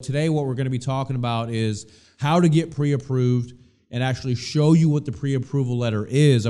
Today, what we're going to be talking about is how to get pre-approved and actually show you what the pre-approval letter is.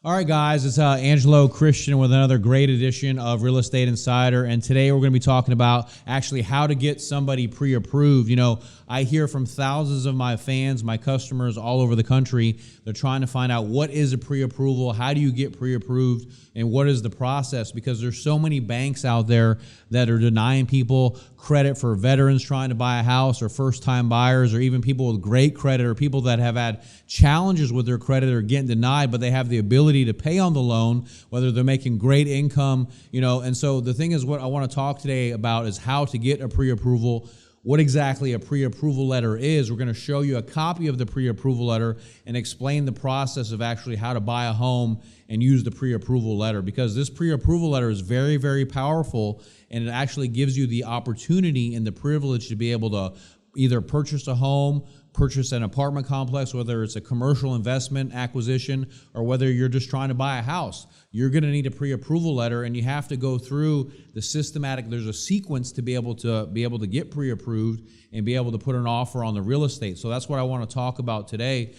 All right, guys, it's Angelo Christian with another great edition of Real Estate Insider, and today we're going to be talking about actually how to get somebody pre-approved. You know, I hear from thousands of my fans, my customers all over the country. They're trying to find out what is a pre-approval, how do you get pre-approved, and what is the process, because there's so many banks out there that are denying people credit for veterans trying to buy a house, or first-time buyers, or even people with great credit, or people that have had challenges with their credit or getting denied, but they have the ability to pay on the loan, whether they're making great income, you know. And so the thing is, what I want to talk today about is how to get a pre-approval, what exactly a pre-approval letter is. We're going to show you a copy of the pre-approval letter and explain the process of actually how to buy a home and use the pre-approval letter, because this pre-approval letter is very, very powerful, and it actually gives you the opportunity and the privilege to be able to either purchase a home, purchase an apartment complex, whether it's a commercial investment acquisition or whether you're just trying to buy a house. You're going to need a pre-approval letter, and you have to go through the systematic. There's a sequence to be able to get pre-approved and be able to put an offer on the real estate. So that's what I want to talk about today,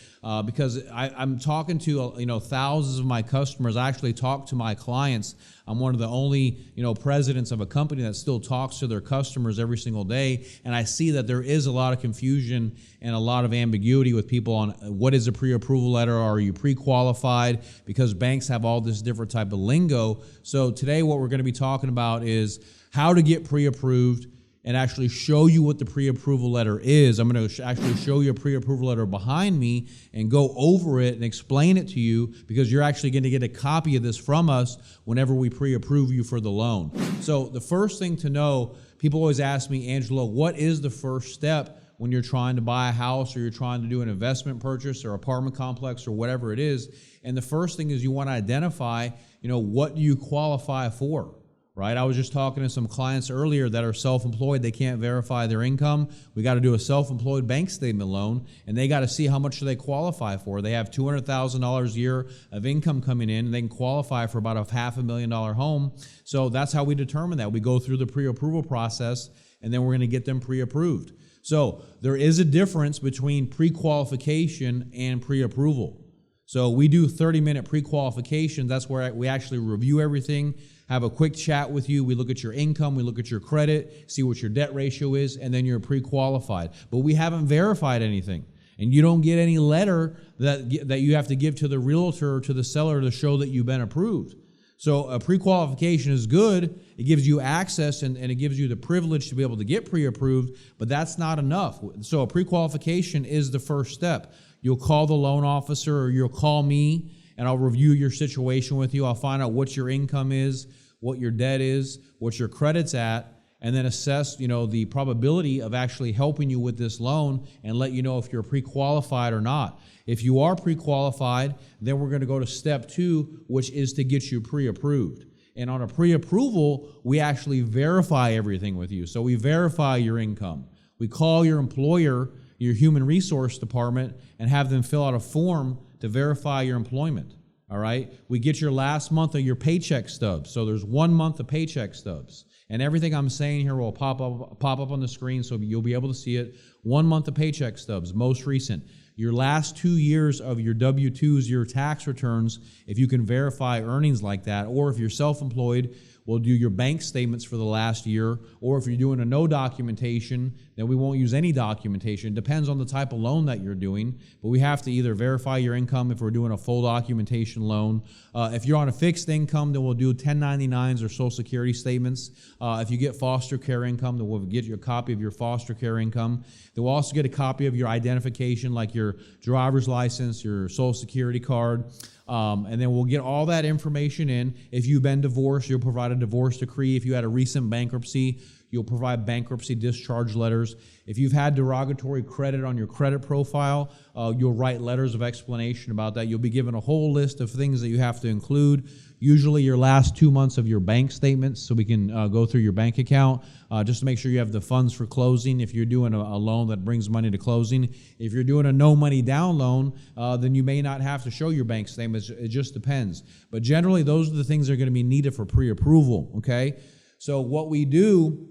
because I'm talking to thousands of my customers. I actually talk to my clients. I'm one of the only presidents of a company that still talks to their customers every single day, and I see that there is a lot of confusion and a lot of ambiguity with people on what is a pre-approval letter. Are you pre-qualified? Because banks have all this different type of lingo. So today what we're going to be talking about is how to get pre-approved and actually show you what the pre-approval letter is. I'm going to actually show you a pre-approval letter behind me and go over it and explain it to you, because you're actually going to get a copy of this from us whenever we pre-approve you for the loan. So the first thing to know, people always ask me, Angelo, what is the first step when you're trying to buy a house, or you're trying to do an investment purchase or apartment complex or whatever it is? And the first thing is you want to identify, what do you qualify for, right? I was just talking to some clients earlier that are self-employed. They can't verify their income. We got to do a self-employed bank statement loan, and they got to see how much do they qualify for. They have $200,000 a year of income coming in, and they can qualify for about a $500,000 home. So that's how we determine that. We go through the pre-approval process, and then we're going to get them pre-approved. So there is a difference between pre-qualification and pre-approval. So we do 30-minute pre-qualification. That's where we actually review everything, have a quick chat with you. We look at your income, we look at your credit, see what your debt ratio is, and then you're pre-qualified. But we haven't verified anything, and you don't get any letter that you have to give to the realtor or to the seller to show that you've been approved. So a pre-qualification is good. It gives you access and it gives you the privilege to be able to get pre-approved, but that's not enough. So a pre-qualification is the first step. You'll call the loan officer, or you'll call me, and I'll review your situation with you. I'll find out what your income is, what your debt is, what your credit's at, and then assess, the probability of actually helping you with this loan and let you know if you're pre-qualified or not. If you are pre-qualified, then we're going to go to step 2, which is to get you pre-approved. And on a pre-approval, we actually verify everything with you. So we verify your income. We call your employer, your human resource department, and have them fill out a form to verify your employment. All right? We get your last month of your paycheck stubs. So there's 1 month of paycheck stubs. And everything I'm saying here will pop up on the screen, so you'll be able to see it. 1 month of paycheck stubs, most recent. Your last 2 years of your W-2s, your tax returns, if you can verify earnings like that, or if you're self-employed, we'll do your bank statements for the last year, or if you're doing a no documentation, then we won't use any documentation. It depends on the type of loan that you're doing, but we have to either verify your income if we're doing a full documentation loan. If you're on a fixed income, then we'll do 1099s or Social Security statements. If you get foster care income, then we'll get you a copy of your foster care income. Then we'll also get a copy of your identification, like your driver's license, your Social Security card. And then we'll get all that information in. If you've been divorced, you'll provide a divorce decree. If you had a recent bankruptcy, You'll provide bankruptcy discharge letters. If you've had derogatory credit on your credit profile, you'll write letters of explanation about that. You'll be given a whole list of things that you have to include. Usually your last 2 months of your bank statements, so we can go through your bank account just to make sure you have the funds for closing if you're doing a loan that brings money to closing. If you're doing a no money down loan, then you may not have to show your bank statements. It just depends. But generally, those are the things that are going to be needed for pre-approval, okay? So what we do,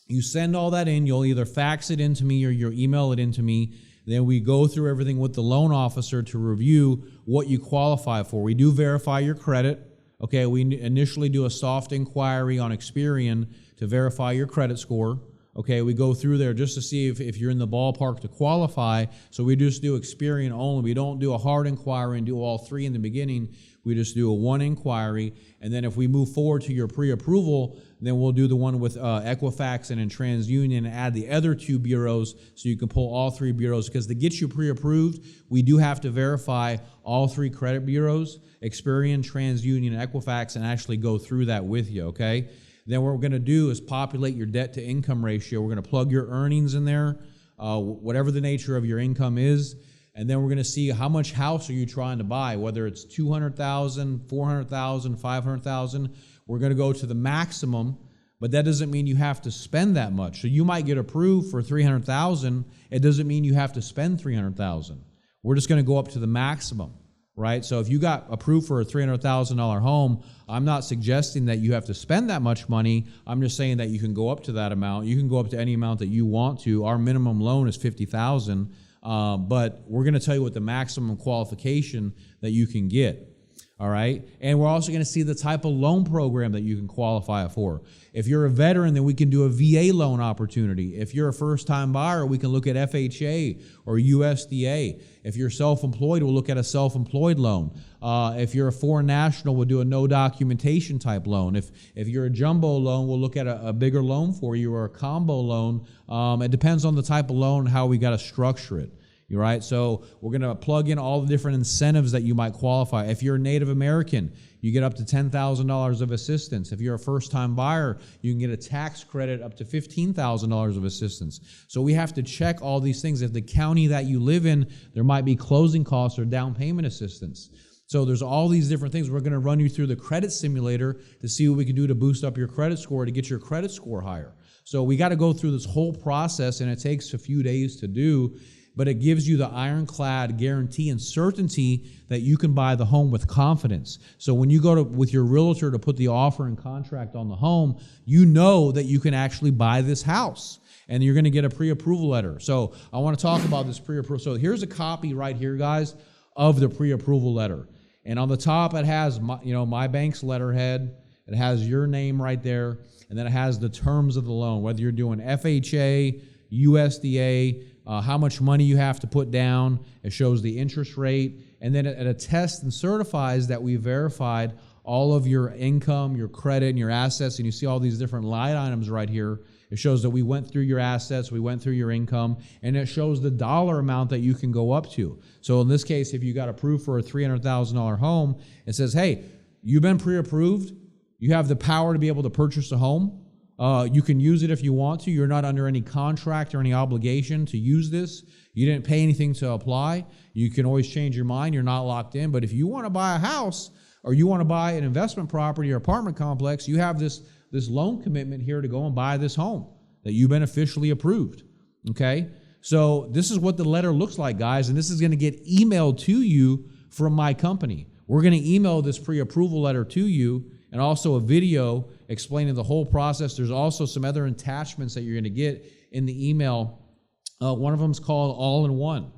you send all that in. You'll either fax it into me or you'll email it into me. Then we go through everything with the loan officer to review what you qualify for. We do verify your credit. Okay, we initially do a soft inquiry on Experian to verify your credit score. Okay, we go through there just to see if you're in the ballpark to qualify. So we just do Experian only. We don't do a hard inquiry and do all three in the beginning. We just do a one inquiry. And then if we move forward to your pre-approval, then we'll do the one with Equifax and in TransUnion and add the other two bureaus so you can pull all three bureaus. Because to get you pre-approved, we do have to verify all three credit bureaus, Experian, TransUnion, and Equifax, and actually go through that with you, okay? Then what we're going to do is populate your debt-to-income ratio. We're going to plug your earnings in there, whatever the nature of your income is, and then we're going to see how much house are you trying to buy, whether it's $200,000, $400,000, $500,000. We're going to go to the maximum, but that doesn't mean you have to spend that much. So you might get approved for $300,000. It doesn't mean you have to spend $300,000. We're just going to go up to the maximum. Right? So if you got approved for a $300,000 home, I'm not suggesting that you have to spend that much money. I'm just saying that you can go up to that amount. You can go up to any amount that you want to. Our minimum loan is $50,000, but we're going to tell you what the maximum qualification that you can get. All right? And we're also going to see the type of loan program that you can qualify for. If you're a veteran, then we can do a VA loan opportunity. If you're a first-time buyer, we can look at FHA or USDA. If you're self-employed, we'll look at a self-employed loan. If you're a foreign national, we'll do a no documentation type loan. If you're a jumbo loan, we'll look at a bigger loan for you or a combo loan. It depends on the type of loan and how we got to structure it. You're right. So we're going to plug in all the different incentives that you might qualify. If you're a Native American, you get up to $10,000 of assistance. If you're a first-time buyer, you can get a tax credit up to $15,000 of assistance. So we have to check all these things. If the county that you live in, there might be closing costs or down payment assistance. So there's all these different things. We're going to run you through the credit simulator to see what we can do to boost up your credit score to get your credit score higher. So we got to go through this whole process, and it takes a few days to do. But it gives you the ironclad guarantee and certainty that you can buy the home with confidence. So when you go with your realtor to put the offer and contract on the home, you know that you can actually buy this house. And you're going to get a pre-approval letter. So I want to talk about this pre-approval. So here's a copy right here, guys, of the pre-approval letter. And on the top, it has my bank's letterhead. It has your name right there. And then it has the terms of the loan, whether you're doing FHA, USDA, how much money you have to put down. It shows the interest rate. And then it attests and certifies that we verified all of your income, your credit, and your assets. And you see all these different line items right here. It shows that we went through your assets, we went through your income, and it shows the dollar amount that you can go up to. So in this case, if you got approved for a $300,000 home, it says, hey, you've been pre-approved. You have the power to be able to purchase a home. You can use it if you want to. You're not under any contract or any obligation to use this. You didn't pay anything to apply. You can always change your mind. You're not locked in. But if you want to buy a house or you want to buy an investment property or apartment complex, you have this loan commitment here to go and buy this home that you've been officially approved. Okay? So this is what the letter looks like, guys, and this is going to get emailed to you from my company. We're going to email this pre-approval letter to you and also a video explaining the whole process. There's also some other attachments that you're going to get in the email. One of them is called All-in-One.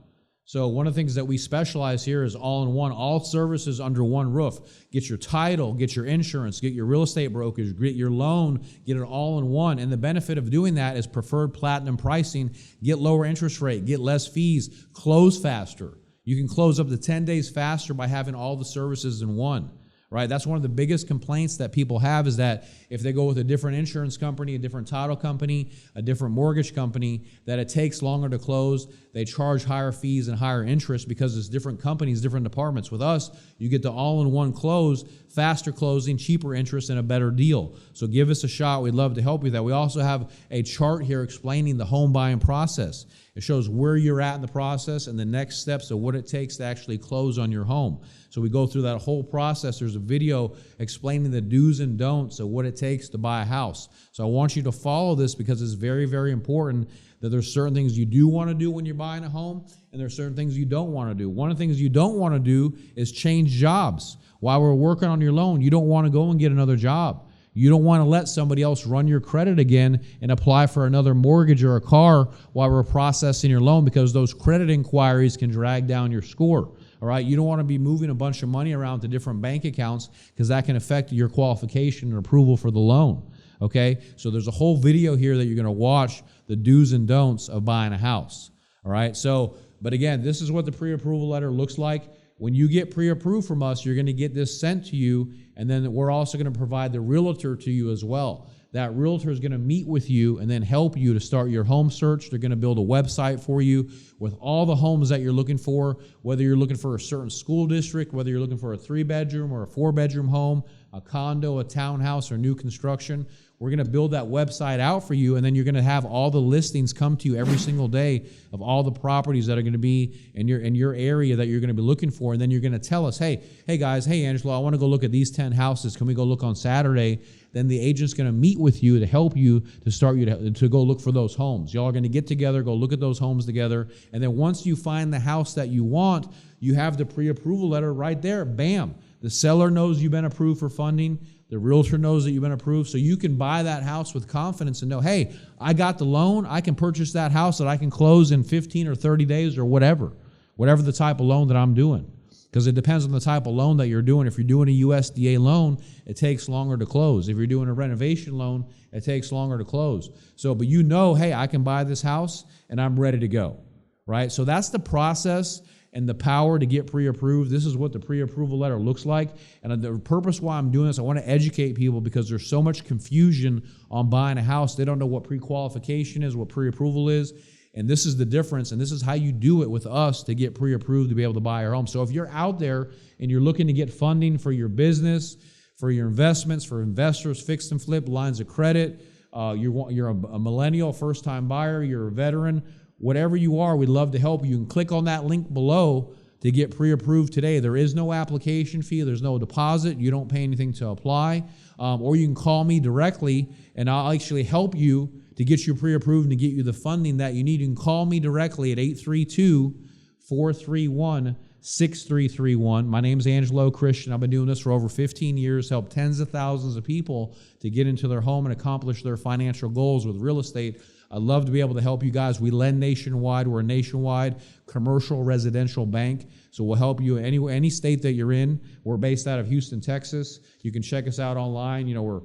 So one of the things that we specialize here is all-in-one, all services under one roof. Get your title, get your insurance, get your real estate brokerage, get your loan, get it all in one. And the benefit of doing that is preferred platinum pricing, get lower interest rate, get less fees, close faster. You can close up to 10 days faster by having all the services in one. right? That's one of the biggest complaints that people have, is that if they go with a different insurance company, a different title company, a different mortgage company, that it takes longer to close. They charge higher fees and higher interest because it's different companies, different departments. With us, you get the all-in-one close, faster closing, cheaper interest, and a better deal. So give us a shot. We'd love to help you with that. We also have a chart here explaining the home buying process. It shows where you're at in the process and the next steps of what it takes to actually close on your home. So we go through that whole process. There's a video explaining the do's and don'ts of what it takes to buy a house. So I want you to follow this because it's very, very important that there's certain things you do want to do when you're buying a home, and there's certain things you don't want to do. One of the things you don't want to do is change jobs. While we're working on your loan, you don't want to go and get another job. You don't want to let somebody else run your credit again and apply for another mortgage or a car while we're processing your loan, because those credit inquiries can drag down your score. All right, you don't want to be moving a bunch of money around to different bank accounts, because that can affect your qualification and approval for the loan. Okay, so there's a whole video here that you're going to watch, the do's and don'ts of buying a house. All right, so, but again, this is what the pre-approval letter looks like. When you get pre-approved from us, you're going to get this sent to you, and then we're also going to provide the realtor to you as well. That realtor is going to meet with you and then help you to start your home search. They're going to build a website for you with all the homes that you're looking for, whether you're looking for a certain school district, whether you're looking for a 3-bedroom or a 4-bedroom home, a condo, a townhouse, or new construction. We're going to build that website out for you, and then you're going to have all the listings come to you every single day of all the properties that are going to be in your area that you're going to be looking for. And then you're going to tell us, hey guys, hey Angelo, I want to go look at these 10 houses. Can we go look on Saturday? Then the agent's going to meet with you to help you to start you to go look for those homes. Y'all are going to get together, go look at those homes together, and then once you find the house that you want, you have the pre-approval letter right there. Bam! The seller knows you've been approved for funding. The realtor knows that you've been approved, so you can buy that house with confidence and know, hey, I got the loan. I can purchase that house that I can close in 15 or 30 days or whatever the type of loan that I'm doing. Because it depends on the type of loan that you're doing. If you're doing a USDA loan, it takes longer to close. If you're doing a renovation loan, it takes longer to close. So, but you know, hey, I can buy this house and I'm ready to go, right? So that's the process and the power to get pre-approved. This is what the pre-approval letter looks like. And the purpose why I'm doing this, I want to educate people because there's so much confusion on buying a house. They don't know what pre-qualification is, what pre-approval is. And this is the difference, and this is how you do it with us to get pre-approved to be able to buy your home. So if you're out there and you're looking to get funding for your business, for your investments, for investors, fix and flip, lines of credit, you're a millennial, first-time buyer, you're a veteran, whatever you are, we'd love to help you. You can click on that link below to get pre-approved today. There is no application fee. There's no deposit. You don't pay anything to apply. Or you can call me directly, and I'll actually help you to get you pre-approved and to get you the funding that you need. You can call me directly at 832-431-6331. My name's Angelo Christian. I've been doing this for over 15 years, helped tens of thousands of people to get into their home and accomplish their financial goals with real estate. I'd love to be able to help you guys. We lend nationwide. We're a nationwide commercial residential bank. So we'll help you any state that you're in. We're based out of Houston, Texas. You can check us out online. You know, we're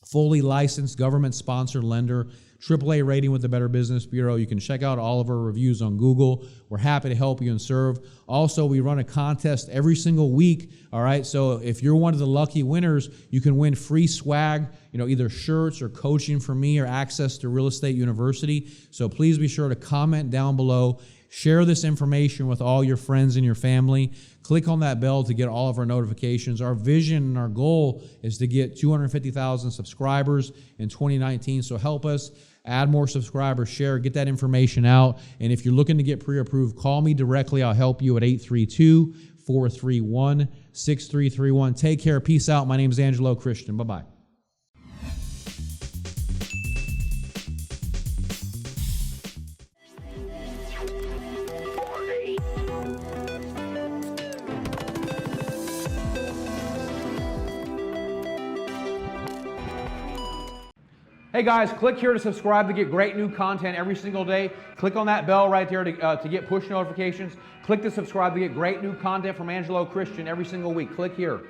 fully licensed, government-sponsored lender, AAA rating with the Better Business Bureau. You can check out all of our reviews on Google. We're happy to help you and serve. Also, we run a contest every single week, all right? So if you're one of the lucky winners, you can win free swag, you know, either shirts or coaching from me or access to Real Estate University. So please be sure to comment down below. Share this information with all your friends and your family. Click on that bell to get all of our notifications. Our vision and our goal is to get 250,000 subscribers in 2019. So help us add more subscribers, share, get that information out. And if you're looking to get pre-approved, call me directly. I'll help you at 832-431-6331. Take care. Peace out. My name is Angelo Christian. Bye-bye. Hey guys, click here to subscribe to get great new content every single day. Click on that bell right there to get push notifications. Click to subscribe to get great new content from Angelo Christian every single week. Click here.